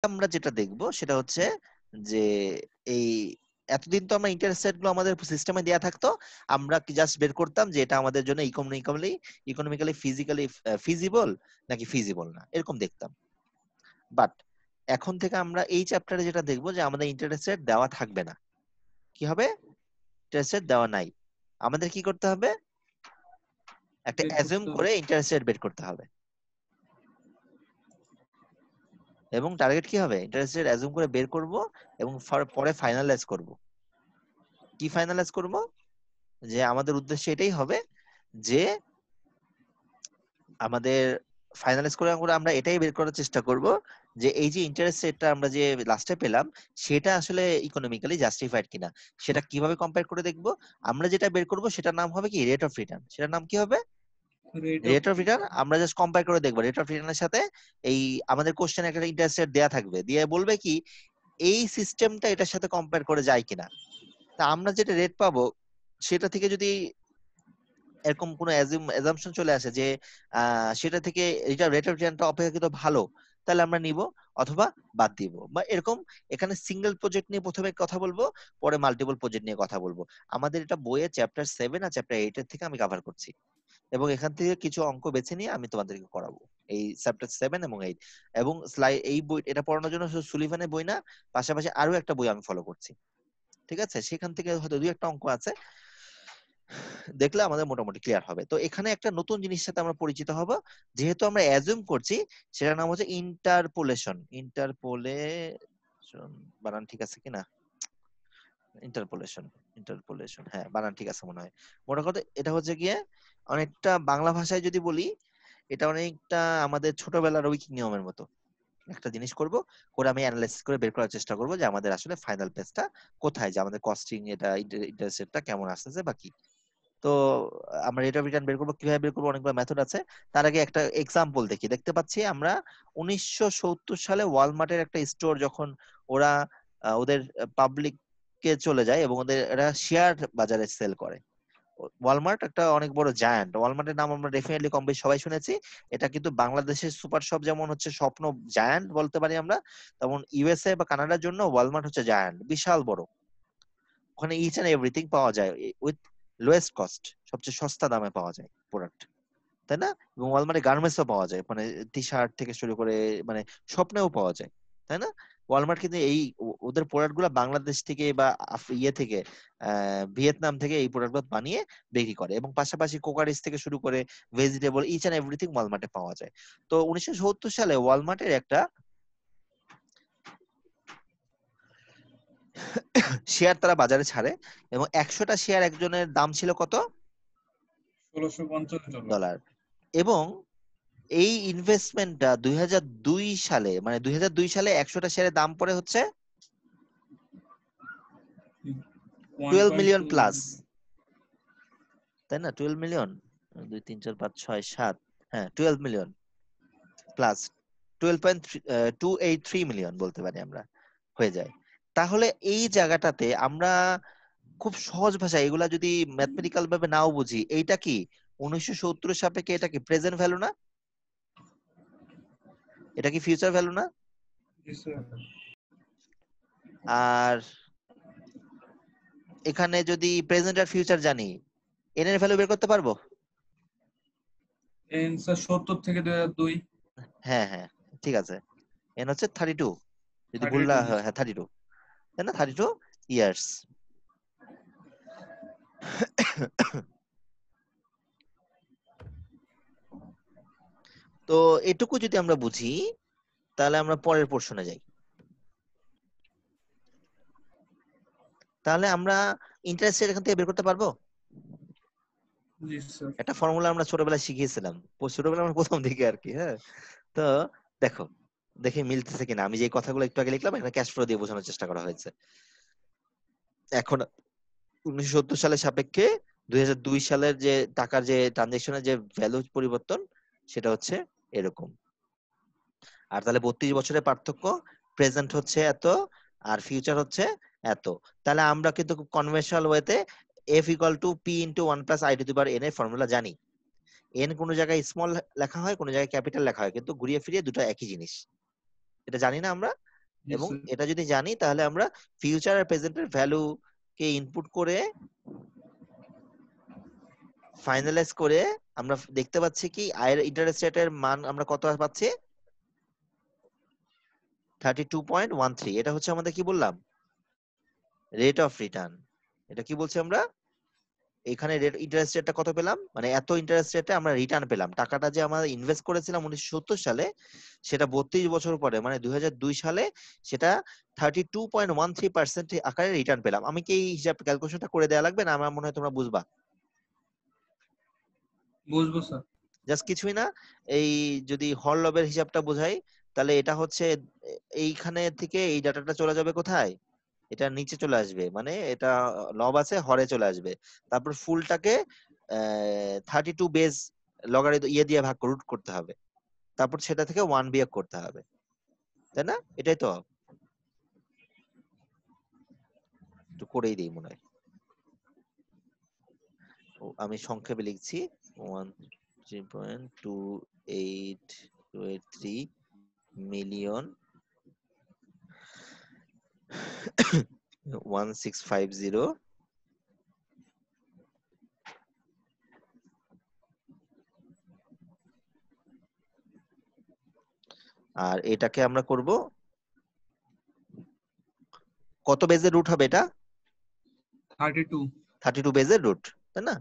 আমরা যেটা দেখব সেটা হচ্ছে যে এই এতদিন তো আমরা ইন্টারেস্ট রেট গুলো আমাদের সিস্টেমে দেয়া থাকতো, আমরা কি জাস্ট বের করতাম যে এটা আমাদের জন্য ইকোনমিক্যালি ফিজিক্যালি ফিজিবল নাকি ফিজিবল না, এরকম দেখতাম। বাট এখন থেকে আমরা এই চ্যাপ্টারে যেটা দেখবো যে আমাদের ইন্টারেস্ট রেট দেওয়া থাকবে না। কি হবে? ইন্টারেস্ট রেট দেওয়া নাই, আমাদের কি করতে হবে? একটা অ্যাজিউম করে ইন্টারেস্ট রেট বের করতে হবে। এবং টার্গেট কি হবে? ইন্টারেস্ট রেট অ্যাজিউম করে বের করব এবং পরে ফাইনালাইজ করব। কি ফাইনালাইজ করব? যে আমাদের উদ্দেশ্য এটাই হবে যে আমাদের ফাইনালাইজ করে আমরা এটাই বের করার চেষ্টা করব যে এই যে ইন্টারেস্ট রেটটা আমরা যে লাস্টে পেলাম সেটা আসলে ইকোনমিক্যালি জাস্টিফাইড কিনা। সেটা কিভাবে কম্পেয়ার করে দেখব? আমরা যেটা বের করব সেটার নাম হবে কি? Rate of return. সেটার নাম কি হবে? Rate of return. আমরা জাস্ট কম্পেয়ার করে দেখবো রেট অফ রিটার্নের সাথে। এই আমাদের কোশ্চেনে একটা ইন্টারেস্ট রেট দেয়া থাকবে, দিয়ে বলবে কি এই সিস্টেমটা এটার সাথে কম্পেয়ার করে যায় কিনা। তা আমরা যেটা রেট পাবো সেটা থেকে যদি এরকম কোনো অ্যাজাম্পশন চলে আসে যে সেটা থেকে এটা রেট অফ রিটার্নটা অপেক্ষাকৃত ভালো, তাহলে আমরা নিব, অথবা বাদ দিব, বা এরকম। এখানে সিঙ্গেল প্রজেক্ট নিয়ে প্রথমে কথা বলবো, পরে মাল্টিপল প্রজেক্ট নিয়ে কথা বলবো। আমাদের এটা বইয়ে চ্যাপ্টার 7 আর চ্যাপ্টার 8 এর থেকে আমি কভার করছি, এবং এখান থেকে কিছু অঙ্ক বেছে নিয়ে আমি তোমাদেরকে করাবো এই চ্যাপ্টার 7 এবং 8। এবং এই বই এটা পড়ানোর জন্য শুধু সুলিভানের বই না, পাশাপাশি আরো একটা বই আমি ফলো করছি। ঠিক আছে? সেখান থেকে হয়তো দুই একটা অঙ্ক আছে, দেখলে আমাদের মোটামুটি ক্লিয়ার হবে। তো এখানে একটা নতুন জিনিসের সাথে আমরা পরিচিত হব, যেহেতু আমরা অ্যাজিউম করছি। সেটার নাম হচ্ছে ইন্টারপোলেশন। ইন্টারপোলেশন, বানান ঠিক আছে কিনা? ইন্টারপোলেশন, ইন্টারপোলেশন, হ্যাঁ বানান ঠিক আছে মনে হয়। মনে করতে এটা হচ্ছে গিয়ে অনেকটা বাংলা ভাষায় যদি বলি, এটা অনেকটা আমাদের ছোটবেলার ঐকিক নিয়মের মতো। একটা জিনিস করব, করে আমি অ্যানালাইসিস করে বের করার চেষ্টা করব যে আমাদের আসলে ফাইনাল পেজটা কোথায়, যে আমাদের কস্টিং এটা ইন্টারেস্টটা কেমন আসতেছে বা কি। তো আমরা রেট অফ রিটার্ন বের করবো, কিভাবে বের করবো, অনেকগুলো মেথড আছে। তার আগে একটা এক্সাম্পল দেখি। দেখতে পাচ্ছি আমরা 1970 সালে ওয়ালমার্টের একটা স্টোর যখন ওরা ওদের পাবলিক কে চলে যায় এবং ওদের এরা শেয়ার বাজারে সেল করে। ওয়ালমার্ট একটা অনেক বড় জায়ান্ট। ওয়ালমার্টের নাম আমরা ডেফিনেটলি কম বেশি সবাই শুনেছি। এটা কিন্তু বাংলাদেশের সুপার শপ যেমন হচ্ছে স্বপ্ন জায়ান্ট বলতে পারি আমরা, তেমন ইউএসএ বা কানাডার জন্য ওয়ালমার্ট হচ্ছে জায়ান্ট, বিশাল বড়। ওখানে ইচ এন্ড এভরিথিং পাওয়া যায় উইথ লোয়েস্ট কস্ট, সবচেয়ে সস্তা দামে পাওয়া যায় প্রোডাক্ট, তাই না? এবং ওয়ালমার্টে গার্মেন্টসও পাওয়া যায়, মানে টি শার্ট থেকে শুরু করে মানে স্বপ্নেও পাওয়া যায়, তাই না? ওয়ালমার্ট কিন্তু এই ওদের প্রোডাক্ট গুলা বাংলাদেশ থেকে বা ইয়ে থেকে ভিয়েতনাম থেকে এই প্রোডাক্ট গুলো বানিয়ে বিক্রি করে, এবং পাশাপাশি কোকারিস থেকে শুরু করে ভেজিটেবল ইচ এন্ড এভরিথিং ওয়ালমার্টে পাওয়া যায়। তো 1970 সালে ওয়ালমার্টের একটা শেয়ার তারা বাজারে ছাড়ে, এবং 100টা শেয়ার একজনের দাম ছিল কত? $1650। ডলার। এবং এই ইনভেস্টমেন্টটা 2002 সালে, মানে 2002 সালে 100টা শেয়ারের দাম পড়ে হচ্ছে 12 মিলিয়ন প্লাস, তাই না? 12 মিলিয়ন, 2 3 4 5 6 7, হ্যাঁ 12 মিলিয়ন প্লাস, 12.283 মিলিয়ন বলতে পারি আমরা, হয়ে যায়। তাহলে এই জায়গাটাতে আমরা খুব সহজ ভাষায় এগুলা যদি ম্যাথমেটিক্যাল ভাবে নাও বুঝি, এইটা কি 1970 সাপেক্ষে এটা কি প্রেজেন্ট ভ্যালু না? এটা কি ফিউচার ভ্যালু না? আর এখানে যদি প্রেজেন্ট আর ফিউচার জানি, এন এর ভ্যালু বের করতে পারবো? এনসার 70 থেকে 2002। হ্যাঁ হ্যাঁ, ঠিক আছে। এন হচ্ছে 32, যদি ভুল না 32। হয়, হ্যাঁ 32, তাই না? 32 ইয়ার্স। তো এটুকু যদি আমরা বুঝি, তাহলে আমরা পরের পোর্শনে যাই। তাহলে আমরা ইন্টারেস্ট রেট এখান থেকে বের করতে পারবো। জি স্যার। একটা ফর্মুলা আমরা ছোটবেলায় শিখিয়েছিলাম, ছোটবেলায় আমরা প্রথম দিকে আর কি, হ্যাঁ। তো দেখো, দেখি মিলতেছে কিনা। আমি যে কথাগুলো একটু আগে লিখলাম এখানে ক্যাশ ফ্লো দিয়ে বোঝানোর চেষ্টা করা হয়েছে। এখন 1970 সালের সাপেক্ষে 2002 সালের যে টাকার যে ট্রানজেকশনের যে ভ্যালু পরিবর্তন, সেটা হচ্ছে এরকম। আর তাহলে 32 বছরের পার্থক্য, প্রেজেন্ট হচ্ছে এত আর ফিউচার হচ্ছে এত। তাহলে আমরা কিন্তু কনভেনশনাল ওয়েতে f equal to p into 1 plus i to the power n এর ফর্মুলা জানি। n কোনো জায়গায় স্মল লেখা হয়, কোনো জায়গায় ক্যাপিটাল লেখা হয়, কিন্তু ঘুরিয়ে ফিরিয়ে দুটো একই জিনিস, এটা জানি না আমরা? জি এবং স্যার। এটা যদি জানি তাহলে আমরা ফিউচার আর প্রেজেন্টের ভ্যালু কে ইনপুট করে ফাইনালাইজ করে আমরা দেখতে পাচ্ছি কি আয়ের ইন্টারেস্ট রেটের মান আমরা কত পাচ্ছি 32.13। এটা হচ্ছে আমাদের কি বললাম রেট অফ রিটার্ন। এটা কি বলছি আমরা এখানে রেট ইন্টারেস্ট রেটটা কত পেলাম মানে এত ইন্টারেস্ট রেটে আমরা রিটার্ন পেলাম। টাকাটা যে আমরা ইনভেস্ট করেছিলাম 1970 সালে সেটা 32 বছর পরে মানে 2002 সালে সেটা 32.13% আকারে রিটার্ন পেলাম। আমি কি এই হিসাব ক্যালকুলেশনটা করে দেওয়া লাগবে না আমার মনে হয় তোমরা বুঝবা। বুঝবো স্যার। জাস্ট কিছুই না, এই যদি হরলবের হিসাবটা বোঝাই তাহলে এটা হচ্ছে এইখানে থেকে এই ডাটাটা চলে যাবে কোথায় এটা নিচে চলে আসবে মানে এটা লব আছে হরে চলে আসবে। তারপর ফুলটাকে 32 বেস লগারিদম ইয়ে দিয়ে ভাগ রুট করতে হবে, তারপর সেটা থেকে 1 বিয়োগ করতে হবে, তাই না? এটাই তো, একটু করেই দিই মনে হয়। আমি সংক্ষেপে লিখছি 13.28283 মিলিয়ন 1650 আর এটাকে আমরা করব কত বেজের রুট হবে এটা 32। 32 বেজের রুট, তাই না?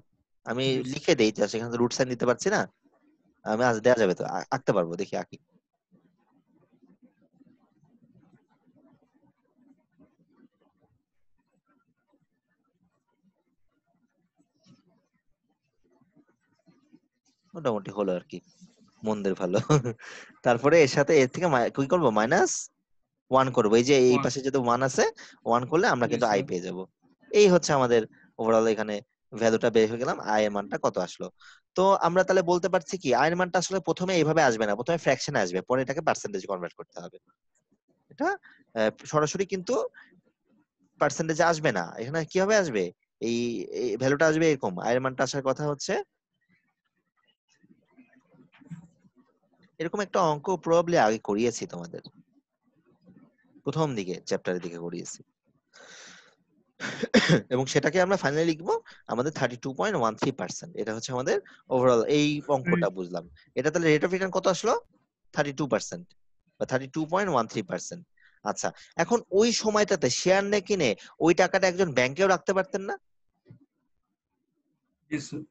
আমি জি স্যার। লিখে দেই জাস্ট, এখানে রুট সাইন দিতে পারছি না, আমি আজ দেয়া যাবে তো আঁকতে পারবো, দেখি আঁকি। মোটামুটি হলো আর কি, মন্দের ভালো। তারপরে এর সাথে এর থেকে কি করবো মাইনাস 1 করবো, এই যে এই 1। পাশে যেহেতু 1 আছে 1 করলে আমরা জি কিন্তু আই স্যার। পেয়ে যাব। এই হচ্ছে আমাদের ওভারঅল এখানে ভ্যালুটা বের হয়ে গেলাম, আয়ের মানটা কত আসলো। তো আমরা তাহলে বলতে পারছি কি আয়ের মানটা আসলে প্রথমে এইভাবে আসবে না, প্রথমে ফ্র্যাকশনে আসবে, পরে এটাকে পার্সেন্টেজ কনভার্ট করতে হবে। এটা সরাসরি কিন্তু পার্সেন্টেজে আসবে না, এখানে কিভাবে আসবে এই ভ্যালুটা আসবে এরকম, আয়ের মানটা আসার কথা হচ্ছে এরকম একটা অঙ্ক প্রবাবলি আগে করিয়েছি তোমাদের, প্রথম দিকে চ্যাপ্টারের দিকে করিয়েছি। এবং সেটাকে আমরা ফাইনালি লিখবো আমাদের 32.13%। এটা হচ্ছে আমাদের ওভারঅল এই অঙ্কটা বুঝলাম। এটা তাহলে রেট অফ রিটার্ন কত আসলো 32% বা 32.13%। আচ্ছা, এখন ওই সময়টাতে শেয়ার নে কিনে ওই টাকাটা একজন ব্যাংকেও রাখতে পারতেন না? জি স্যার।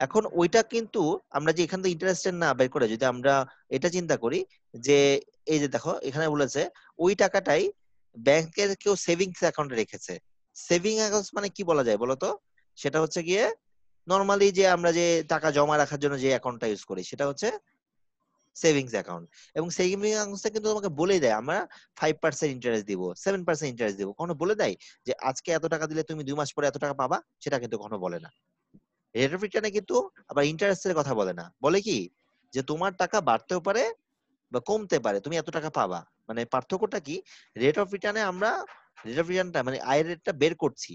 এখন ওইটা কিন্তু আমরা যে এখান থেকে ইন্টারেস্টেড না বের করে যদি আমরা এটা চিন্তা করি যে এই যে দেখো এখানে বলেছে ওই টাকাটাই ব্যাংকের কেউ সেভিংস অ্যাকাউন্টে রেখেছে। সেভিং অ্যাকাউন্ট মানে কি বলা যায় বলতো, সেটা হচ্ছে গিয়ে নরমালি যে আমরা যে টাকা জমা রাখার জন্য যে অ্যাকাউন্টটা ইউজ করি সেটা হচ্ছে সেভিংস অ্যাকাউন্ট। এবং সেভিংস অ্যাকাউন্টে কিন্তু তোমাকে বলেই দেয় আমরা 5% ইন্টারেস্ট দিব, 7% ইন্টারেস্ট দিব, কখনো বলে দেয় যে আজকে এত টাকা দিলে তুমি 2 মাস পরে এত টাকা পাবা, সেটা কিন্তু কখনো বলে না। রেট অফ রিটার্নে কিন্তু আবার ইন্টারেস্টের কথা বলে না, বলে কি যে তোমার টাকা বাড়তেও পারে বা কমতে পারে, তুমি এত টাকা পাবা। মানে পার্থক্যটা কি, রেট অফ রিটার্নে আমরা রেট অফ রিটার্নটা মানে আয়ের রেটটা বের করছি,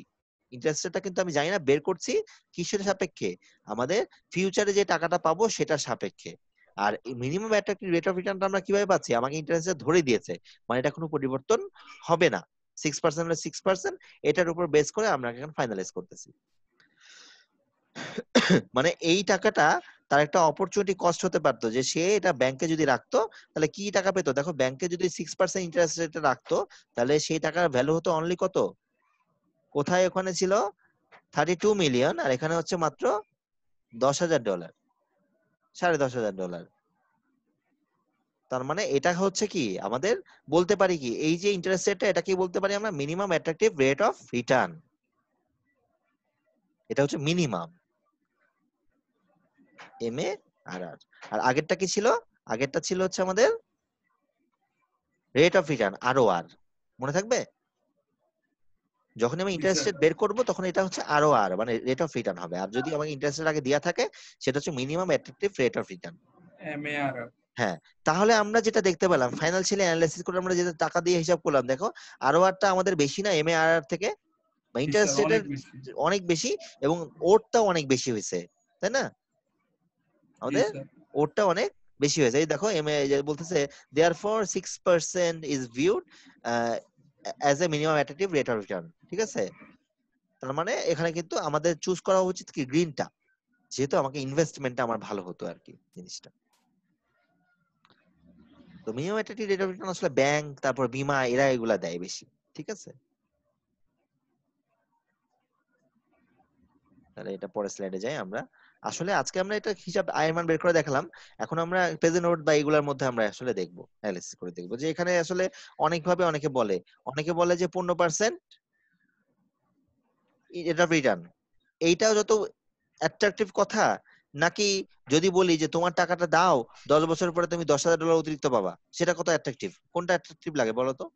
ইন্টারেস্ট রেটটা কিন্তু আমি জানি না বের করছি কিসের সাপেক্ষে, আমাদের ফিউচারে যে টাকাটা পাবো সেটার সাপেক্ষে। আর মিনিমাম অ্যাট্রাক্টিভ রেট অফ রিটার্নটা আমরা কিভাবে পাচ্ছি, আমাকে ইন্টারেস্ট ধরে দিয়েছে, মানে এটা কোনো পরিবর্তন হবে না, 6% হলে 6%, এটার উপর বেস করে আমরা এখন ফাইনালাইজ করতেছি। মানে এই টাকাটা তার একটা অপরচুনিটি কস্ট হতে পারতো যে সে এটা ব্যাংকে যদি রাখতো তাহলে কি টাকা পেতো, দেখো ব্যাংকে যদি 6% ইন্টারেস্ট রেটে রাখতো তাহলে সেই টাকার ভ্যালু হতো অনলি কত, কোথায় ওখানে ছিল 32 মিলিয়ন আর এখানে হচ্ছে মাত্র $10,000, $10,500। তার মানে এটা হচ্ছে কি আমাদের বলতে পারি কি এই যে ইন্টারেস্ট রেটটা এটাকে বলতে পারি আমরা minimum attractive rate of return, এটা হচ্ছে মিনিমাম এম এ আর আর। আর আগেরটা কি ছিল, আগেরটা ছিল হচ্ছে আমাদের রেট অফ রিটার্ন আরও আর, মনে থাকবে? যখন আমি জি ইন্টারেস্ট স্যার। রেট বের করব তখন এটা হচ্ছে আরও আর মানে রেট অফ রিটার্ন হবে, আর যদি আমাকে ইন্টারেস্ট রেট আগে দেয়া থাকে সেটা হচ্ছে minimum attractive rate of return. MAR। হ্যাঁ, তাহলে আমরা যেটা দেখতে পেলাম ফাইন্যান্সিয়ালি অ্যানালাইসিস করে আমরা যেটা টাকা দিয়ে হিসাব করলাম, দেখো আরও আরটা আমাদের বেশি না এম এ আর থেকে, বা জি স্যার, ইন্টারেস্ট রেটের অনেক বেশি। অনেক বেশি, এবং ওরটাও অনেক বেশি হয়েছে, তাই না? জি আমাদের স্যার। ওরটা অনেক বেশি হয়েছে। এই দেখো বলতেছে therefore 6% is viewed as a minimum attractive rate of return, ঠিক আছে? তার মানে এখানে কিন্তু আমাদের চুজ করা উচিত কি গ্রিনটা, যেহেতু আমাকে ইনভেস্টমেন্টটা আমার ভালো হতো আর কি জিনিসটা। তো minimum attractive rate of return আসলে ব্যাংক, তারপর বীমা, এরা এগুলা দেয় বেশি, ঠিক আছে? তাহলে এটা পরের স্লাইডে যাই আমরা। আসলে আজকে আমরা এটা হিসাব আয়ের মান বের করে দেখালাম। এখন আমরা প্রেজেন্ট নোট বা এগুলোর মধ্যে আমরা আসলে দেখবো, অ্যানালাইসিস করে দেখবো যে এখানে আসলে অনেকভাবে অনেকে বলে যে 15% রেট অফ রিটার্ন, এইটাও যত অ্যাট্রাকটিভ কথা, নাকি যদি বলি যে তোমার টাকাটা দাও 10 বছর পরে তুমি $10,000 অতিরিক্ত পাবা, সেটা কত অ্যাট্রাকটিভ? কোনটা অ্যাট্রাকটিভ লাগে বলো তো?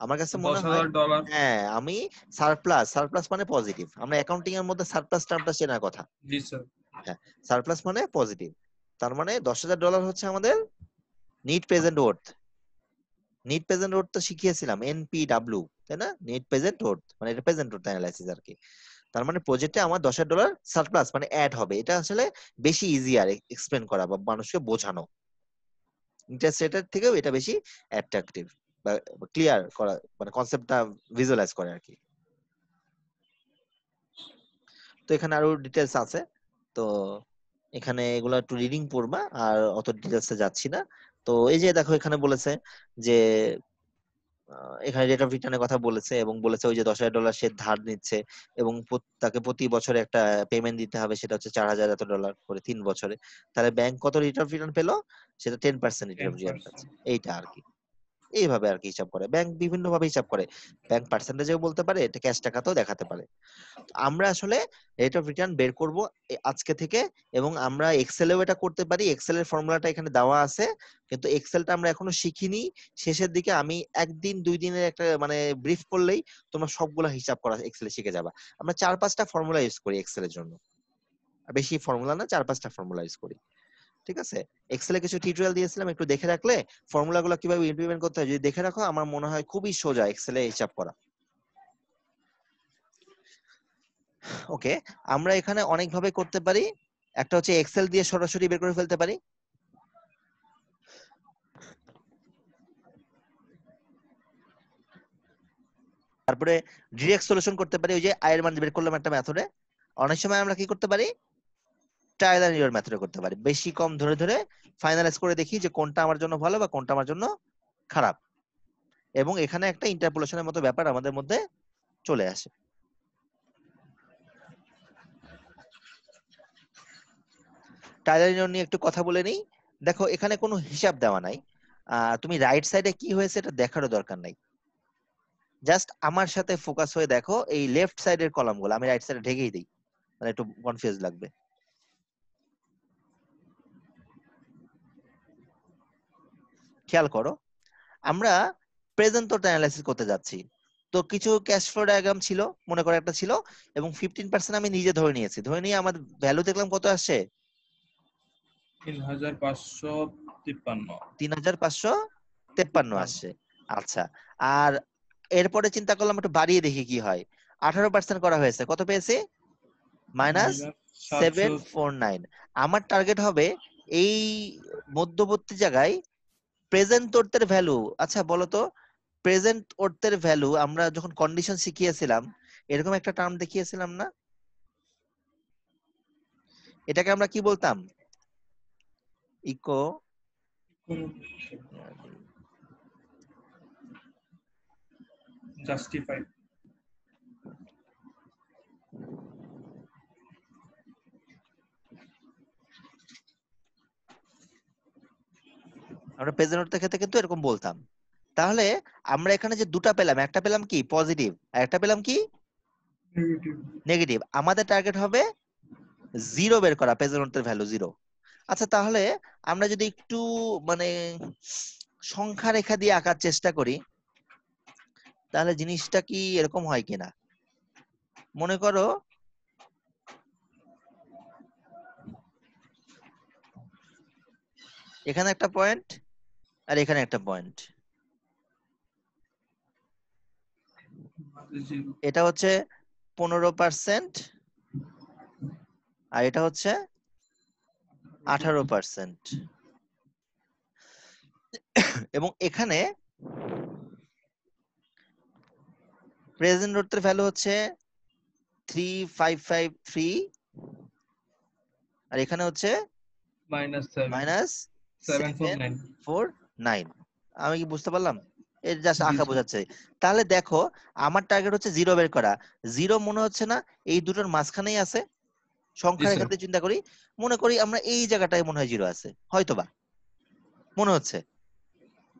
আমার কাছে দশ মনে হয়, হাজার ডলার হ্যাঁ, আমি সারপ্লাস, সারপ্লাস মানে পজিটিভ, আমরা অ্যাকাউন্টিং এর মধ্যে সারপ্লাস টার্মটা চেনার কথা। জি স্যার। হ্যাঁ, সারপ্লাস মানে পজিটিভ, তার মানে $10,000 হচ্ছে আমাদের net present worth. Net present worth তো শিখিয়েছিলাম, NPW, তাই না? নিট প্রেজেন্ট ওর্থ মানে এটা প্রেজেন্ট ওর্থ অ্যানালাইসিস আর কি। তার মানে প্রজেক্টে আমার $10,000 সারপ্লাস মানে অ্যাড হবে, এটা আসলে বেশি ইজিয়ার এক্সপ্লেন করা বা মানুষকে বোঝানো। ইন্টারেস্ট রেটের থেকেও এটা বেশি অ্যাট্রাকটিভ বা ক্লিয়ার করা, মানে কনসেপ্টটা ভিজুয়ালাইজ করে আর কি। তো এখানে আরো ডিটেলস আছে, তো এখানে এগুলো একটু রিডিং পড়বা, আর অত ডিটেলসে যাচ্ছি না। তো এই যে দেখো এখানে বলেছে যে এখানে রেট অফ রিটার্নের কথা বলেছে, এবং বলেছে ওই যে $10,000 সে ধার নিচ্ছে, এবং তাকে প্রতি বছরে একটা পেমেন্ট দিতে হবে, সেটা হচ্ছে $4,000 করে 3 বছরে। তাহলে ব্যাংক কত রেট অফ রিটার্ন পেলো? সেটা 10% রেট টেন অফ রিটার্ন পাচ্ছে, পার্সেন্ট এইটা আর কি। এইভাবে আর কি হিসাব করে ব্যাংক, বিভিন্ন ভাবে হিসাব করে। ব্যাংক পার্সেন্টেজেও বলতে পারে, এটা ক্যাশ টাকাতেও দেখাতে পারে। আমরা আসলে রেট অফ রিটার্ন বের করব আজকে থেকে, এবং আমরা এক্সেলেও এটা করতে পারি। এক্সেলের ফর্মুলাটা এখানে দেওয়া আছে, কিন্তু এক্সেলটা আমরা এখনো শিখিনি। শেষের দিকে আমি 1 দিন 2 দিনের একটা মানে ব্রিফ করলেই তোমরা সবগুলা হিসাব করা এক্সেলে শিখে যাবা। আমরা 4-5টা ফর্মুলা ইউজ করি এক্সেলের জন্য, বেশি ফর্মুলা না, 4-5টা ফর্মুলা ইউজ করি, ঠিক আছে? এক্সেলে কিছু টিউটোরিয়াল দিয়েছিলাম, একটু দেখে রাখলে ফর্মুলা গুলো কিভাবে ইমপ্লিমেন্ট করতে হয় যদি দেখে রাখো, আমার মনে হয় খুবই সোজা এক্সেলে হিসাব করা। ওকে, আমরা এখানে অনেক ভাবে করতে পারি। একটা হচ্ছে এক্সেল দিয়ে সরাসরি বের করে ফেলতে পারি। তারপরে ডিরেক্ট সলিউশন করতে পারি, ওই যে আয়ের মান বের করলাম একটা মেথডে। অনেক সময় আমরা কি করতে পারি, ট্রায়াল এন্ড এরর মেথডে করতে পারি, বেশি কম ধরে ধরে ফাইনালাইজ করে দেখি যে কোনটা আমার জন্য ভালো বা কোনটা আমার জন্য খারাপ, এবং এখানে একটা ইন্টারপোলেশনের মতো ব্যাপার আমাদের মধ্যে চলে আসে। ট্রায়াল এন্ড এরর নিয়ে একটু কথা বলে নিই। দেখো এখানে কোনো হিসাব দেওয়া নাই, তুমি রাইট সাইডে কি হয়েছে এটা দেখারও দরকার নাই, জাস্ট আমার সাথে ফোকাস হয়ে দেখো এই লেফট সাইডের কলামগুলো, আমি রাইট সাইডে ঢেকেই দিই, মানে একটু কনফিউজ লাগবে। খেয়াল করো, আমরা প্রেজেন্ট তো অ্যানালাইসিস করতে যাচ্ছি। তো কিছু ক্যাশ ফ্লো ডায়াগ্রাম ছিল, মনে করো একটা ছিল, এবং 15% আমি নিজে ধরে নিয়েছি, ধরে নিয়ে আমার ভ্যালু দেখলাম কত আসছে, 3,553। 3,553 আসছে। আচ্ছা, আর এরপরে চিন্তা করলাম একটু বাড়িয়ে দেখি কি হয়, 18% করা হয়েছে, কত পেয়েছি? Minus minus 700। 749। আমার টার্গেট হবে এই মধ্যবর্তী জায়গায় প্রেজেন্ট অর্থের ভ্যালু। আচ্ছা বলো তো, প্রেজেন্ট অর্থের ভ্যালু আমরা যখন কন্ডিশন শিখিয়েছিলাম, এরকম একটা টার্ম দেখিয়েছিলাম না? এটাকে আমরা কি বলতাম? Eco justified. আমরা প্রেজেন্ট অর্থের ক্ষেত্রে কিন্তু এরকম বলতাম। তাহলে আমরা এখানে যে দুটা পেলাম, একটা পেলাম কি পজিটিভ, আর একটা পেলাম কি নেগেটিভ। নেগেটিভ, আমাদের টার্গেট হবে জিরো বের করা, প্রেজেন্ট অর্থের ভ্যালু জিরো। আচ্ছা তাহলে আমরা যদি একটু মানে সংখ্যা রেখা দিয়ে আঁকার চেষ্টা করি, তাহলে জিনিসটা কি এরকম হয় কিনা, মনে করো এখানে একটা পয়েন্ট আর এখানে একটা পয়েন্ট, জিরো। এটা হচ্ছে 15%, আর এটা হচ্ছে 18%। এবং এখানে প্রেজেন্ট নোটের ভ্যালু হচ্ছে 3553 আর এখানে হচ্ছে -7 749 -749। আমি কি বুঝতে পারলাম? এর জাস্ট জি আঁকা স্যার বোঝাচ্ছে। তাহলে দেখো আমার টার্গেট হচ্ছে জিরো বের করা। জিরো মনে হচ্ছে না এই দুটোর মাঝখানেই আছে? জি সংখ্যার স্যার এখান থেকে চিন্তা করি, মনে করি আমরা এই জায়গাটায় মনে হয় জিরো আছে, হয়তোবা মনে হচ্ছে।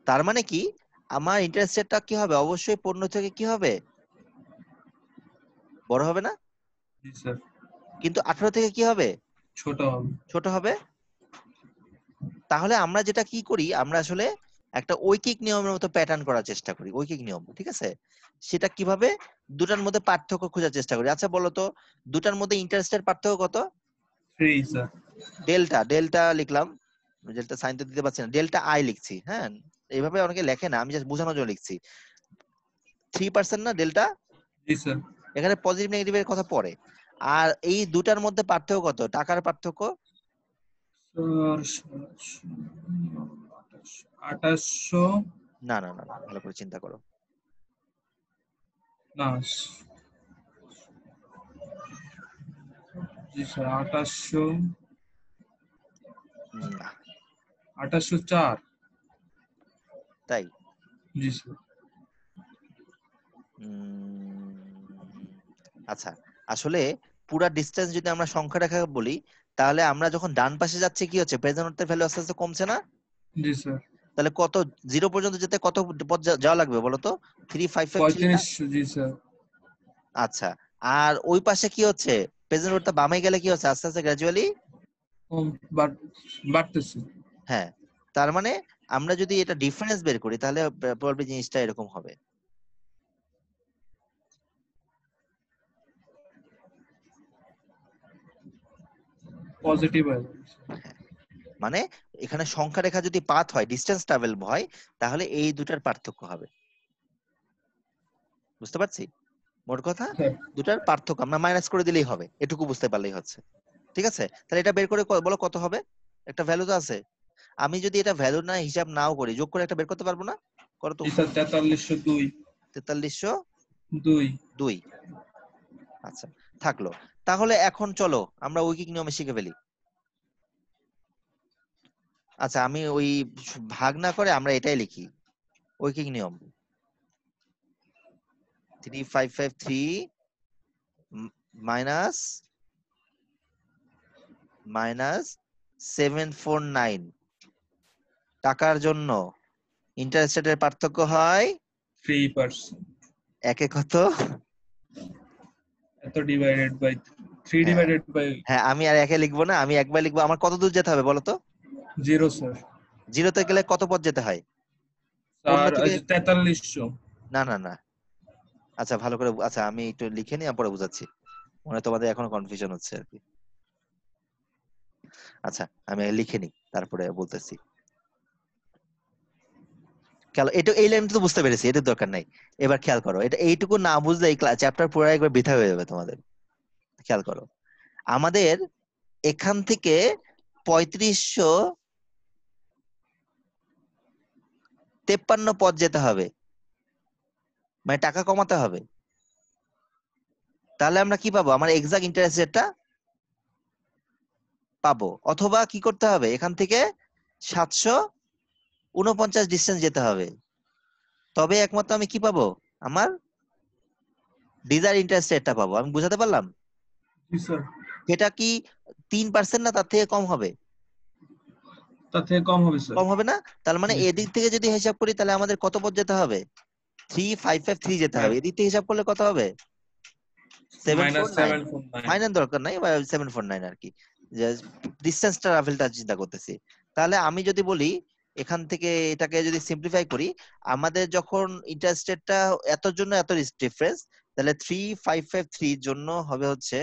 তার মানে কি আমার ইন্টারেস্ট রেটটা কি হবে? অবশ্যই 15 থেকে কি হবে? বড় হবে না? জি স্যার কিন্তু 18 থেকে কি হবে? ছোট হবে ছোট হবে। তাহলে আমরা যেটা কি করি, আমরা আসলে একটা ঐকিক নিয়মের মতো প্যাটার্ন করার চেষ্টা করি, ঐকিক নিয়ম, ঠিক আছে? সেটা কিভাবে? দুটার মধ্যে পার্থক্য খোঁজার চেষ্টা করি। আচ্ছা বলো তো, দুটার মধ্যে ইন্টারেস্টের পার্থক্য কত? 3 স্যার ডেল্টা, ডেল্টা লিখলাম, ডেল্টা সাইন তো দিতে পারছি না, ডেল্টা আই লিখছি। হ্যাঁ, এইভাবে অনেকে লেখে না, আমি জাস্ট বোঝানোর জন্য লিখছি। 3% না ডেল্টা? জি স্যার এখানে পজিটিভ নেগেটিভের কথা পড়ে। আর এই দুটার মধ্যে পার্থক্য কত? টাকার পার্থক্য? স্যার 2800 না না না না, ভালো করে চিন্তা করো। না জি স্যার 2800 না। 2804 তাই? জি স্যার আচ্ছা, আসলে পুরা ডিসটেন্স যদি আমরা সংখ্যা রেখা বলি, তাহলে আমরা যখন ডান পাশে যাচ্ছি কি হচ্ছে? প্রেজেন্ট নোটের ভ্যালু আস্তে আস্তে কমছে না? জি স্যার তাহলে কত, জিরো পর্যন্ত যেতে কত পথ যাওয়া লাগবে বলো তো? 3553 না? 3500 জি স্যার আচ্ছা, আর ওই পাশে কি হচ্ছে? প্রেজেন্ট নোটটা বামে গেলে কি হচ্ছে? আস্তে আস্তে গ্র্যাজুয়ালি, কম বাড়তেছে হ্যাঁ। তার মানে আমরা যদি এটা ডিফারেন্স বের করি, তাহলে প্রবাবলি জিনিসটা এরকম হবে। পজিটিভ হয় মানে এখানে সংখ্যা রেখা যদি পাথ হয়, ডিস্টেন্স ট্রাভেল হয়, তাহলে এই দুটার পার্থক্য হবে। বুঝতে পারছি? মোট কথা স্যার দুটার পার্থক্য আমরা মাইনাস করে দিলেই হবে, এটুকু বুঝতে পারলেই হচ্ছে। ঠিক আছে, তাহলে এটা বের করে বলো কত হবে? একটা ভ্যালু তো আছে। আমি যদি এটা ভ্যালু না হিসাব নাও করি, যোগ করে একটা বের করতে পারবো না? করো তো। জি স্যার 4302 4302। 2 আচ্ছা, থাকলো। তাহলে এখন চলো আমরা ঐকিক নিয়মে শিখে ফেলি। আচ্ছা, আমি ওই ভাগ না করে আমরা এটাই লিখি, ঐকিক নিয়ম। 3553 মাইনাস মাইনাস 749 টাকার জন্য ইন্টারেস্ট রেটের পার্থক্য হয় 3%। একে কত? এত ডিভাইডেড বাই 3 হ্যাঁ ডিভাইডেড বাই হ্যাঁ, আমি আর একে লিখবো না, আমি একবার লিখবো। আমার কত দূর যেতে হবে বলো তো? 0 স্যার জিরোতে গেলে কত পথ যেতে হয়? স্যার 15 থেকে? 4300 না না না, আচ্ছা ভালো করে, আচ্ছা আমি একটু লিখে নিই, পরে বুঝাচ্ছি। মনে হয় তোমাদের এখনো কনফিউশন হচ্ছে আর কি। আচ্ছা, আমি লিখে নিই, তারপরে বলতেছি। খেয়াল, এটা এই লাইনটা তো বুঝতে পেরেছি, এটা দরকার নাই। এবার খেয়াল করো, এটা এইটুকু না বুঝলে এই চ্যাপ্টার পুরো একবার বৃথা হয়ে যাবে তোমাদের। খেয়াল করো, আমাদের এখান থেকে 3553 পথ যেতে হবে, মানে টাকা কমাতে হবে। তাহলে আমরা কি পাবো? আমার এক্সাক্ট ইন্টারেস্ট রেটটা পাবো। অথবা কি করতে হবে, এখান থেকে 749 ডিস্টেন্স যেতে হবে, তবে একমাত্র আমি কি পাবো? আমার ডিজায়ার ইন্টারেস্ট রেটটা পাবো। আমি বুঝাতে পারলাম? জি স্যার সেটা কি 3% না তার থেকে কম হবে? তার থেকে কম হবে স্যার কম হবে না? তার মানে জি এদিক থেকে যদি হিসাব করি, তাহলে আমাদের কত পথ যেতে হবে? 3553 যেতে হবে। এদিক থেকে হিসাব করলে কত হবে? 749। -749 মাইনাস দরকার নাই, বা 749 আর কি, যে ডিস্টেন্স ট্রাভেলটা চিন্তা করতেছি। তাহলে আমি যদি বলি এখান থেকে এটাকে যদি সিম্পলিফাই করি, আমাদের যখন ইন্টারেস্ট রেটটা এতর জন্য এত ডিফারেন্স, তাহলে 3553 জন্য হবে হচ্ছে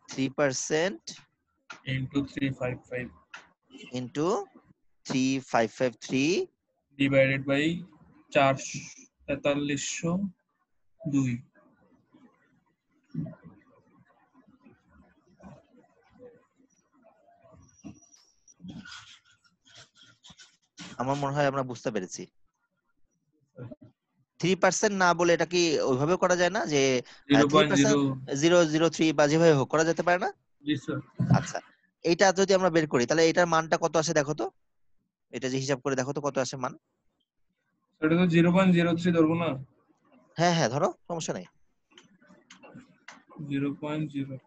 3% ইনটু 355 ইন্টু 3553 ডিভাইডেড বাই 4302 আমার মনে হয় আমরা বুঝতে পেরেছি। 3% না বলে এটা কি ওইভাবে করা যায় না যে 3%, 0.003 বা যেভাবে হোক করা যেতে পারে না? জি স্যার। আচ্ছা, এইটা যদি আমরা বের করি তাহলে এটার মানটা কত আসে দেখো তো, এটা যে হিসাব করে দেখো তো কত আসে মান। সেটা তো 0.03 ধরবো না? হ্যাঁ হ্যাঁ ধরো, সমস্যা নেই। 0.03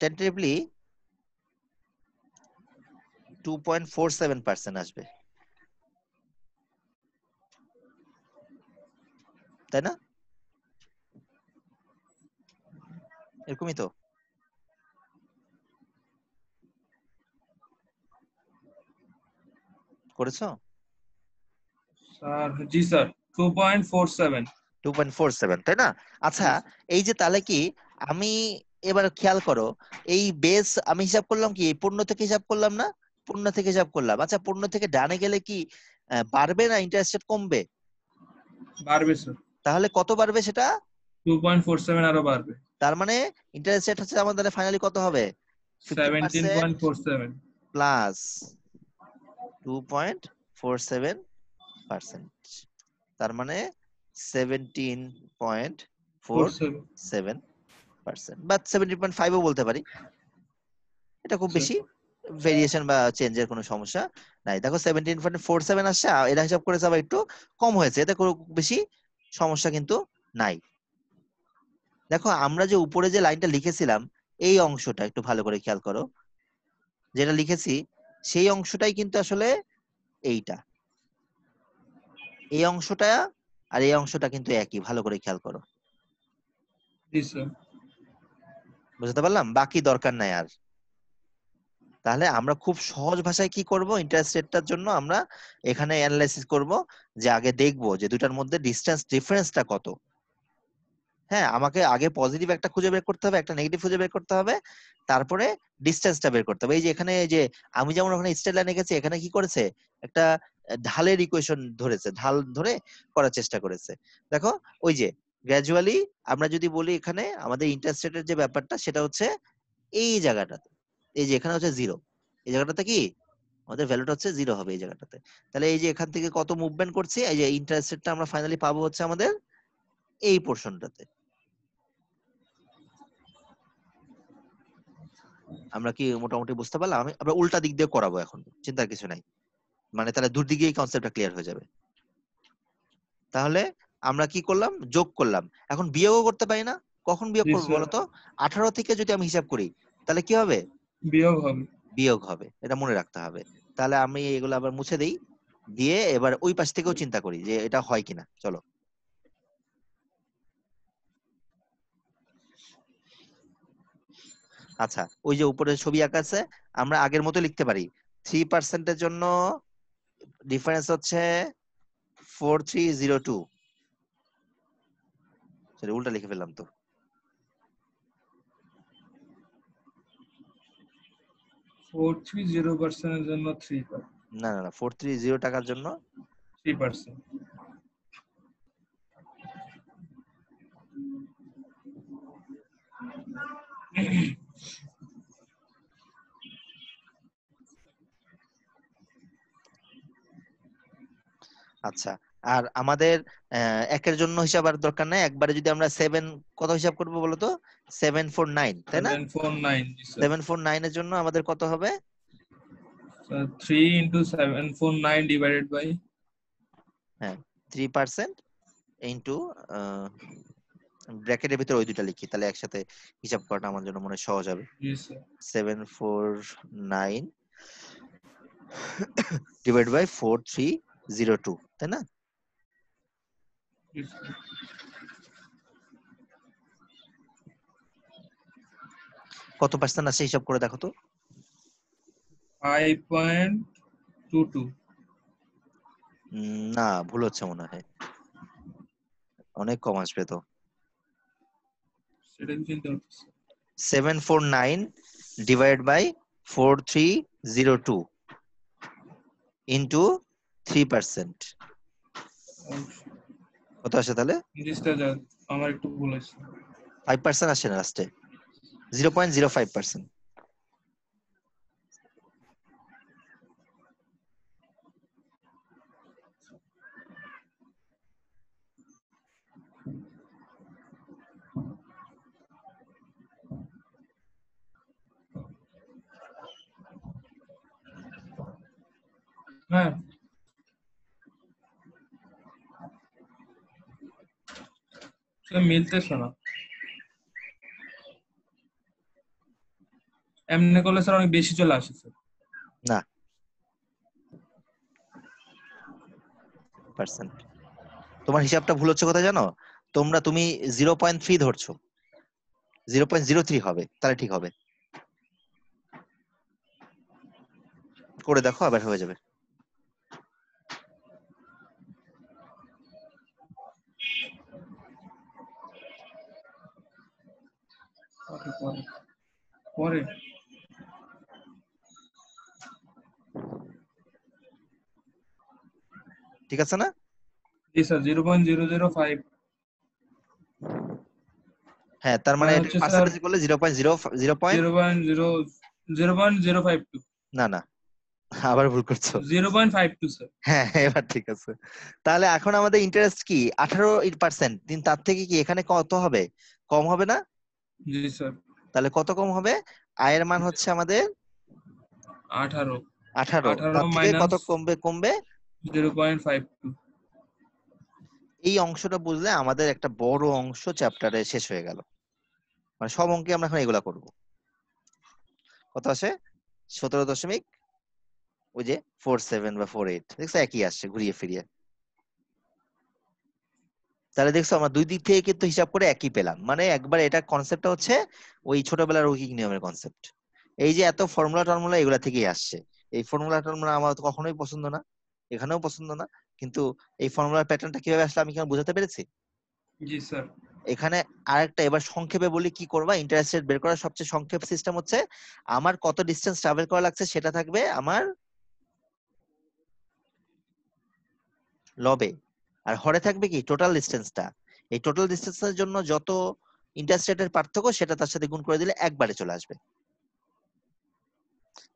টেন্টেটিভলি 2.47% আসবে, তাই না? এরকমই তো। করেছো? স্যার জি স্যার 2.47। 2.47 তাই না? আচ্ছা, জি স্যার। এই যে তাহলে কি আমি, এবার খেয়াল করো, এই বেস আমি হিসাব করলাম কি পূর্ণ থেকে হিসাব করলাম না? পূর্ণ থেকে হিসাব করলাম। আচ্ছা, পূর্ণ থেকে ডানে গেলে কি বাড়বে না ইন্টারেস্ট রেট কমবে? বাড়বে স্যার। তাহলে কত বাড়বে সেটা? 2.47 আরো বাড়বে। তার মানে ইন্টারেস্ট রেট হচ্ছে আমাদের ফাইনালি কত হবে? 50% 17.47। প্লাস 2.47%, তার মানে 17.47% বা 17.5 ও বলতে পারি। এটা খুব স্যার বেশি ভেরিয়েশন বা চেঞ্জের কোনো সমস্যা নাই। দেখো 17.47 আসছে, এটা হিসাব করেছে আবার একটু কম হয়েছে, এতে খুব বেশি সমস্যা কিন্তু নাই। দেখো আমরা যে উপরে যে লাইনটা লিখেছিলাম, এই অংশটা একটু ভালো করে খেয়াল করো, যেটা লিখেছি সেই অংশটাই কিন্তু আসলে এইটা, এই অংশটা আর এই অংশটা কিন্তু একই, ভালো করে খেয়াল করো। জি স্যার। বুঝতে পারলাম, বাকি দরকার নাই আর। তাহলে আমরা খুব সহজ ভাষায় কি করব, ইন্টারেস্ট রেটটার জন্য আমরা এখানে অ্যানালাইসিস করব, যে আগে দেখব যে দুটার মধ্যে ডিসটেন্স ডিফারেন্সটা কত। হ্যাঁ, আমাকে আগে পজিটিভ একটা খুঁজে বের করতে হবে, একটা নেগেটিভ খুঁজে বের করতে হবে, তারপরে ডিসটেন্সটা বের করতে হবে। এই যে এখানে এই যে আমি যেমন ওখানে স্ট্রেট লাইন এঁকেছি, এখানে কি করেছে, একটা ঢালের ইকুয়েশন ধরেছে, ঢাল ধরে করার চেষ্টা করেছে। দেখো ওই যে গ্র্যাজুয়ালি আমরা যদি বলি এখানে আমাদের ইন্টারেস্ট রেটের যে ব্যাপারটা সেটা হচ্ছে এই জায়গাটাতে, এই যে এখানে হচ্ছে জিরো, এই জায়গাটাতে কি আমাদের ভ্যালুটা হচ্ছে জিরো হবে এই জায়গাটাতে। তাহলে এই যে এখান থেকে কত মুভমেন্ট করছি, এই যে ইন্টারেস্ট রেটটা আমরা ফাইনালি পাবো হচ্ছে আমাদের এই পোর্শনটাতে। আমরা কি মোটামুটি বুঝতে পারলাম? আমরা উল্টা দিক দিয়ে করাবো এখন, চিন্তার কিছু নাই, মানে তাহলে দুদিকেই কনসেপ্টটা ক্লিয়ার হয়ে যাবে। তাহলে আমরা কি করলাম, যোগ করলাম, এখন বিয়োগও করতে পারি না? কখন বিয়োগ জি করবো স্যার। বলতো? 18 থেকে যদি আমি হিসাব করি তাহলে কি হবে? বিয়োগ হবে। বিয়োগ হবে, এটা মনে রাখতে হবে। তাহলে আমি এগুলো আবার মুছে দেই, দিয়ে এবার ওই পাশ থেকেও চিন্তা করি যে এটা হয় কিনা। চলো, আচ্ছা ওই যে উপরে ছবি আঁকা আছে, আমরা আগের মতো লিখতে পারি। 3%-এর জন্য ডিফারেন্স হচ্ছে 4302, সেটা উল্টা লিখে ফেললাম তো। 430% এর জন্য 3%। না না না, 430 টাকার জন্য 3%। আচ্ছা। আর আমাদের একের জন্য হিসাব আর দরকার নাই, একবারে যদি আমরা 7 কত হিসাব করবো বলতো, 749 তাই না? 749। জি স্যার। 749 এর জন্য আমাদের কত হবে? 3 into 749 divided by। হ্যাঁ, 3% ইন্টু, ব্র্যাকেটের ভিতরে ওই দুটা লিখি, তাহলে একসাথে হিসাব করাটা আমার জন্য মনে হয় সহজ হবে। জি স্যার। 749 ডিভাইড বাই 4302, তাই না? জি স্যার। কত পার্সেন্ট আছে হিসাব করে দেখো তো। 5.22। না, ভুল হচ্ছে মনে হয়, অনেক কম আসবে তো। সেটা কি চিন্তা করতেছি। 749 ডিভাইড বাই 4302 ইন্টু 3%। কত আসে তাহলে? জি স্যার, আমার একটু ভুল হয়েছে। 5% আসে না লাস্টে, 0.05%। হ্যাঁ, স্যার মিলতেছে না। এমনি করলে স্যার অনেক বেশি চলে আসে স্যার। না, পার্সেন্ট তোমার হিসাবটা ভুল হচ্ছে কোথায় জানো? তুমি 0.3 ধরছো, 0.03 হবে, তাহলে ঠিক হবে। করে দেখো, আবার হয়ে যাবে। পরে পরে ঠিক আছে না? জি স্যার, 0.005 হ্যাঁ, তার মানে মানে এটা হচ্ছে স্যার পার্সেন্টেজ করলে 0.0 0.005 না না, আবার ভুল করছো। 0.52 স্যার। হ্যাঁ, এবার ঠিক আছে। তাহলে এখন আমাদের ইন্টারেস্ট কি 18%, তার থেকে কি এখানে কত হবে? কম হবে না? জি স্যার, তাহলে কত কম হবে? আয়ের মান হচ্ছে আমাদের 18 18, 18 তার থেকে মাইনাস কত কমবে? কমবে 0.52। এই অংশটা বুঝলে আমাদের একটা বড় অংশ চ্যাপ্টারে শেষ হয়ে গেল। মানে সব অঙ্কে আমরা এখন এগুলা করব। কত আসে? 17 ওই যে 47 বা 48, দেখছো একই আসছে ঘুরিয়ে ফিরিয়ে। তাহলে দেখছো আমরা দুই দিক থেকে কিন্তু হিসাব করে একই পেলাম। মানে একবার এটা কনসেপ্টটা হচ্ছে ওই ছোটবেলার রৈখিক নিয়মের কনসেপ্ট। এই যে এত ফর্মুলা টর্মুলা এগুলা থেকেই আসছে। এই ফর্মুলা টর্মুলা আমার তো কখনোই পছন্দ না, এখানেও পছন্দ না। কিন্তু এই ফর্মুলার প্যাটার্নটা কিভাবে আসলে আমি কেন বোঝাতে পেরেছি? জি স্যার, এখানে আরেকটা এবার সংক্ষেপে বলি কি করবা। ইন্টারেস্ট রেট বের করার সবচেয়ে সংক্ষেপ সিস্টেম হচ্ছে আমার কত ডিসটেন্স ট্রাভেল করা লাগছে সেটা থাকবে আমার লবে, আর হরে থাকবে কি টোটাল ডিসটেন্সটা। এই টোটাল ডিসটেন্সের জন্য যত ইন্টারেস্ট রেটের পার্থক্য সেটা তার সাথে গুণ করে দিলে একবারে চলে আসবে।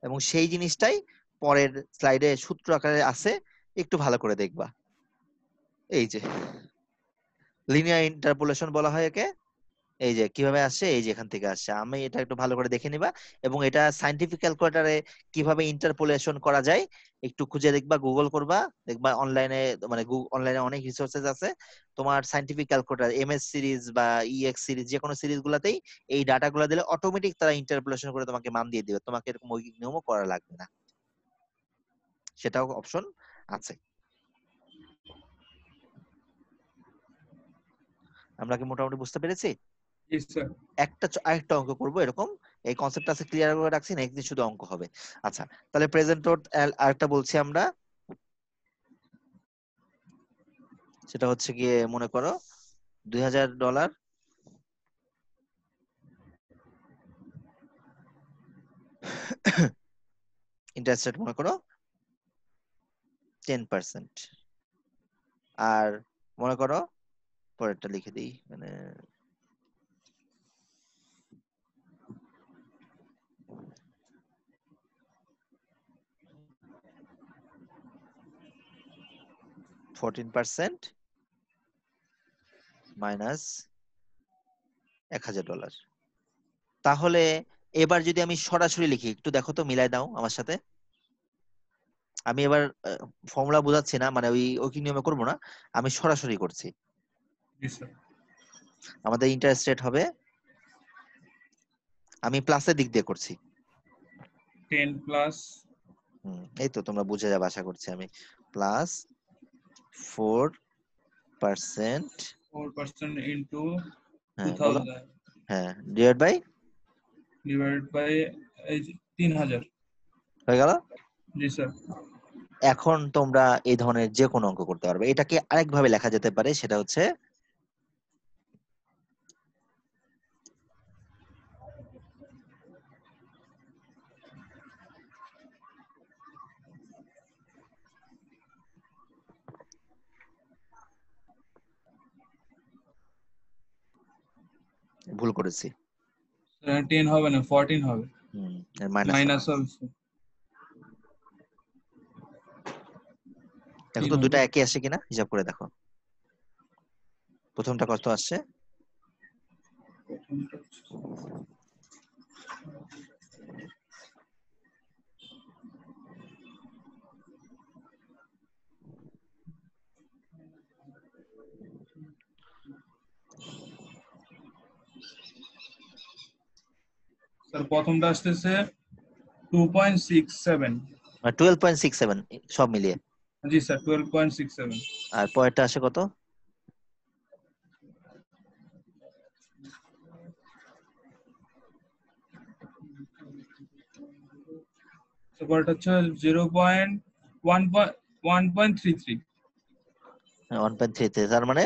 এবং সেই জিনিসটাই পরের স্লাইডে সূত্র আকারে আছে, একটু ভালো করে দেখবা। এই যে লিনিয়ার ইন্টারপোলেশন বলা হয় একে। এই যে কিভাবে আসছে, এই যে এখান থেকে আসছে, আমি এটা একটু ভালো করে দেখে নিবা। এবং এটা সাইন্টিফিক ক্যালকুলেটরে কিভাবে ইন্টারপোলেশন করা যায় একটু খুঁজে দেখবা, গুগল করবা, দেখবা অনলাইনে, মানে অনলাইনে অনেক রিসোর্সেস আছে। তোমার সাইন্টিফিক ক্যালকুলেটর এমএস সিরিজ বা ইএক্স সিরিজ যে কোনো সিরিজ গুলাতেই এই ডাটা গুলা দিলে অটোমেটিক তারা ইন্টারপোলেশন করে তোমাকে মান দিয়ে দিবে, তোমাকে এরকম মৌখিক নিয়মও করা লাগবে না, সেটাও অপশন আছে। আমরা কি মোটামুটি বুঝতে পেরেছি? জি স্যার। আরেকটা অঙ্ক করবো এরকম, এই কনসেপ্ট আছে ক্লিয়ার করে রাখছি, নেক্সট দিন শুধু অঙ্ক হবে। আচ্ছা, তাহলে প্রেজেন্ট নোট আরেকটা বলছি আমরা, সেটা হচ্ছে গিয়ে মনে করো $2000 ইন্টারেস্ট রেট মনে করো 10%। আর মনে করো, পরেরটা লিখে দিই, মানে 14% মাইনাস $1000। তাহলে এবার যদি আমি সরাসরি লিখি, একটু দেখো তো, মিলাই দাও আমার সাথে। আমি এবার ফর্মুলা বোঝাচ্ছি না, মানে ওই ওই কি নিয়মে করবো না, আমি সরাসরি করছি। জি স্যার, আমাদের ইন্টারেস্ট রেট হবে, আমি প্লাসের দিক দিয়ে করছি। 10 প্লাস এই তো তোমরা বুঝে যাবে আশা করছি আমি। প্লাস 4% 4% ইন্টু হ্যাঁ বলো। 2000 হ্যাঁ, ডিভাইড বাই, ডিভাইডেড বাই এই 3000। হয়ে গেল। জি স্যার। এখন তোমরা এই ধরনের যে কোনো অঙ্ক করতে পারবে। এটাকে আরেকভাবে লেখা যেতে পারে, সেটা হচ্ছে ভুল করেছি। 10 হবে না, 14 হবে। মাইনাস মাইনাস হবে। দেখো তো দুটো একই আসে কিনা, হিসাব করে দেখো। প্রথমটা কত আসছে? স্যার প্রথমটা আসতেছে 2.67। 12.67 সব মিলিয়ে। জি স্যার, 12.67। আর পরেরটা আসে কত? তারপরটা হচ্ছে 1.33। 1.33, তার মানে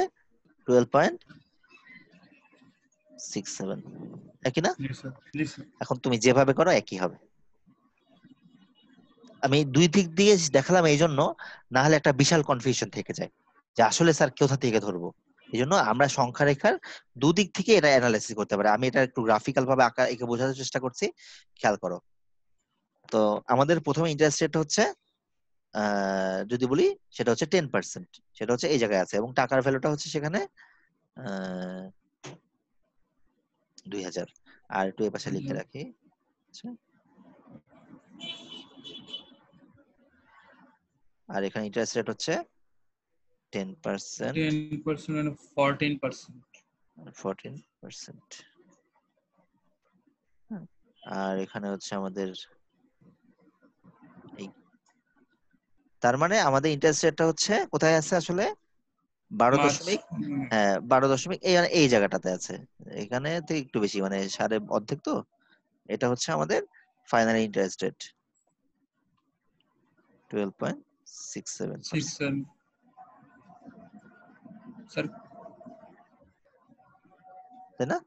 12.67, একই না? জি স্যার, জি স্যার। এখন তুমি যেভাবে করো একই হবে। আমি দুই দিক দিয়ে দেখালাম এই জন্য, না হলে একটা বিশাল কনফিউশন থেকে যায় যে আসলে স্যার কোথা থেকে ধরবো। এই জন্য আমরা সংখ্যা রেখার দুদিক থেকে এটা অ্যানালাইসিস করতে পারি। আমি এটা একটু গ্রাফিক্যাল ভাবে আঁকা এঁকে বোঝানোর চেষ্টা করছি, খেয়াল করো। তো আমাদের প্রথমে ইন্টারেস্ট রেট হচ্ছে যদি বলি সেটা হচ্ছে 10%, সেটা হচ্ছে এই জায়গায় আছে, এবং টাকার ভ্যালুটা হচ্ছে সেখানে 2000। আর একটু এই পাশে লিখে রাখি। আচ্ছা, আর এখানে ইন্টারেস্ট রেট হচ্ছে 10%, 10% and 14%। 14%। আর এখানে হচ্ছে আমাদের এই, তার মানে আমাদের ইন্টারেস্ট রেটটা হচ্ছে কোথায় আছে আসলে? 12 দশমিক, হ্যাঁ 12 দশমিক এই জায়গাটাতে আছে। এখানে থেকে একটু বেশি, মানে সাড়ে অর্ধেক। তো এটা হচ্ছে আমাদের ফাইনাল ইন্টারেস্ট রেট 12.67%, 6 স্যার। তাই না?